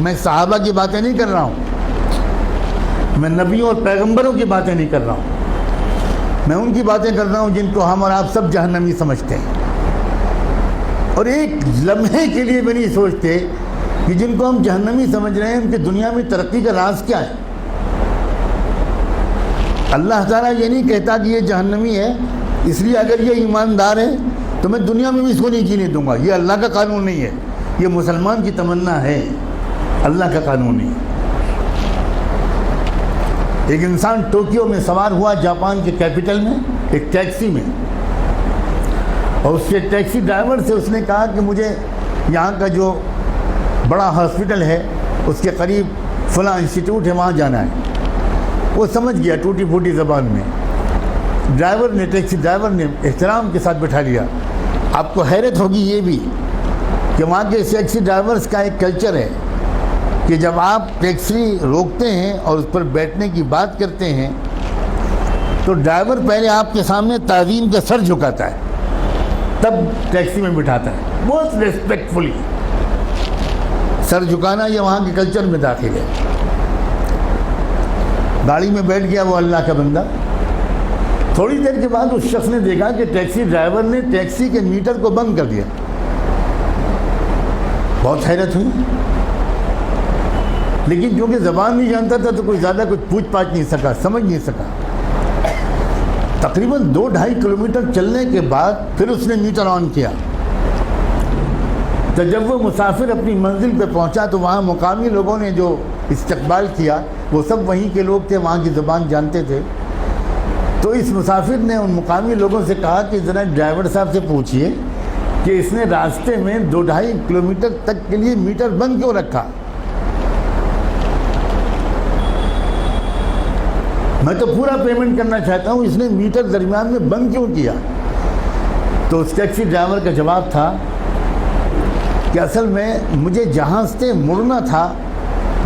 میں صحابہ کی باتیں نہیں کر رہا ہوں، میں نبیوں اور پیغمبروں کی باتیں نہیں کر رہا ہوں، میں ان کی باتیں کر رہا ہوں جن کو ہم اور آپ سب جہنمی سمجھتے ہیں، اور ایک لمحے کے لیے بھی نہیں سوچتے کہ جن کو ہم جہنمی سمجھ رہے ہیں ان کی دنیا میں ترقی کا راز کیا ہے۔ اللہ تعالیٰ یہ نہیں کہتا کہ یہ جہنمی ہے اس لیے اگر یہ ایماندار ہے تو میں دنیا میں بھی اس کو نہیں جینے دوں گا، یہ اللہ کا قانون نہیں ہے، یہ مسلمان کی تمنا ہے، اللہ کا قانون نہیں ہے۔ ایک انسان ٹوکیو میں سوار ہوا جاپان کے کیپٹل میں ایک ٹیکسی میں، اور اس کے ٹیکسی ڈرائیور سے اس نے کہا کہ مجھے یہاں کا جو بڑا ہاسپٹل ہے اس کے قریب فلاں انسٹیٹیوٹ ہے وہاں جانا ہے۔ وہ سمجھ گیا ٹوٹی پھوٹی زبان میں، ٹیکسی ڈرائیور نے احترام کے ساتھ بٹھا لیا۔ آپ کو حیرت ہوگی یہ بھی کہ وہاں کے ٹیکسی ڈرائیورز کا ایک کلچر ہے کہ جب آپ ٹیکسی روکتے ہیں اور اس پر بیٹھنے کی بات کرتے ہیں تو ڈرائیور پہلے آپ کے سامنے تعظیم کا سر جھکاتا ہے، تب ٹیکسی میں بٹھاتا ہے، بہت ریسپیکٹفلی۔ سر جھکانا یہ وہاں کے کلچر میں داخل ہے۔ گاڑی میں بیٹھ گیا وہ اللہ کا بندہ، تھوڑی دیر کے بعد اس شخص نے دیکھا کہ ٹیکسی ڈرائیور نے ٹیکسی کے میٹر کو بند کر دیا۔ بہت حیرت ہوئی، لیکن کیونکہ زبان نہیں جانتا تھا تو کوئی زیادہ کچھ پوچھ پاچھ نہیں سکا، سمجھ نہیں سکا۔ تقریباً 2-2.5 کلومیٹر چلنے کے بعد پھر اس نے میٹر آن کیا، تو جب وہ مسافر اپنی منزل پہ پہنچا تو وہاں مقامی لوگوں نے جو استقبال کیا وہ سب وہیں کے لوگ تھے، وہاں کی زبان جانتے تھے۔ تو اس مسافر نے ان مقامی لوگوں سے کہا کہ ذرا ڈرائیور صاحب سے پوچھئے کہ اس نے راستے میں 2-2.5 کلومیٹر تک کے لیے میٹر بند کیوں رکھا؟ میں تو پورا پیمنٹ کرنا چاہتا ہوں، اس نے میٹر درمیان میں بند کیوں کیا؟ تو اس ٹیکسی ڈرائیور کا جواب تھا کہ اصل میں مجھے جہاں سے مڑنا تھا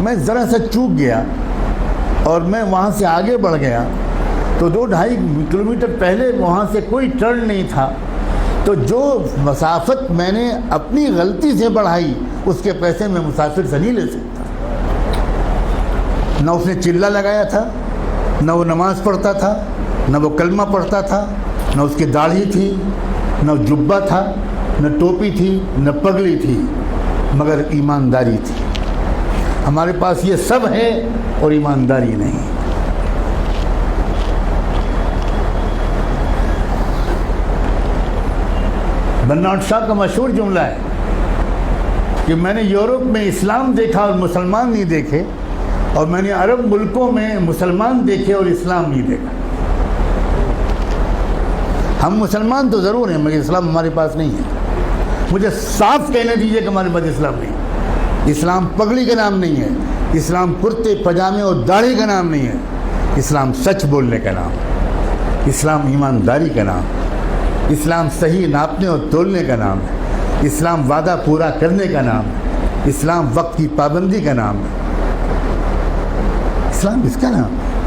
میں ذرا سا چوک گیا اور میں وہاں سے آگے بڑھ گیا، تو 2-2.5 کلومیٹر پہلے وہاں سے کوئی ٹرن نہیں تھا، تو جو مسافت میں نے اپنی غلطی سے بڑھائی اس کے پیسے میں مسافر سے نہیں لے سکتا۔ نہ اس نے چلہ لگایا تھا، نہ وہ نماز پڑھتا تھا، نہ وہ کلمہ پڑھتا تھا، نہ اس کی داڑھی تھی، نہ جبہ تھا، نہ ٹوپی تھی، نہ پگڑی تھی، مگر ایمانداری تھی۔ ہمارے پاس یہ سب ہے اور ایمانداری نہیں۔ برنارڈ شاہ کا مشہور جملہ ہے کہ میں نے یورپ میں اسلام دیکھا اور مسلمان نہیں دیکھے، اور میں نے عرب ملکوں میں مسلمان دیکھے اور اسلام نہیں دیکھا۔ ہم مسلمان تو ضرور ہیں مگر اسلام ہمارے پاس نہیں ہے۔ مجھے صاف کہنے دیجئے کہ ہمارے پاس اسلام نہیں ہے۔ اسلام پگڑی کا نام نہیں ہے، اسلام کرتے پجامے اور داڑھی کا نام نہیں ہے، اسلام سچ بولنے کا نام، اسلام ایمانداری کا نام، اسلام صحیح ناپنے اور تولنے کا نام ہے، اسلام وعدہ پورا کرنے کا نام ہے، اسلام وقت کی پابندی کا نام ہے، اسلام اس کا نام ہے۔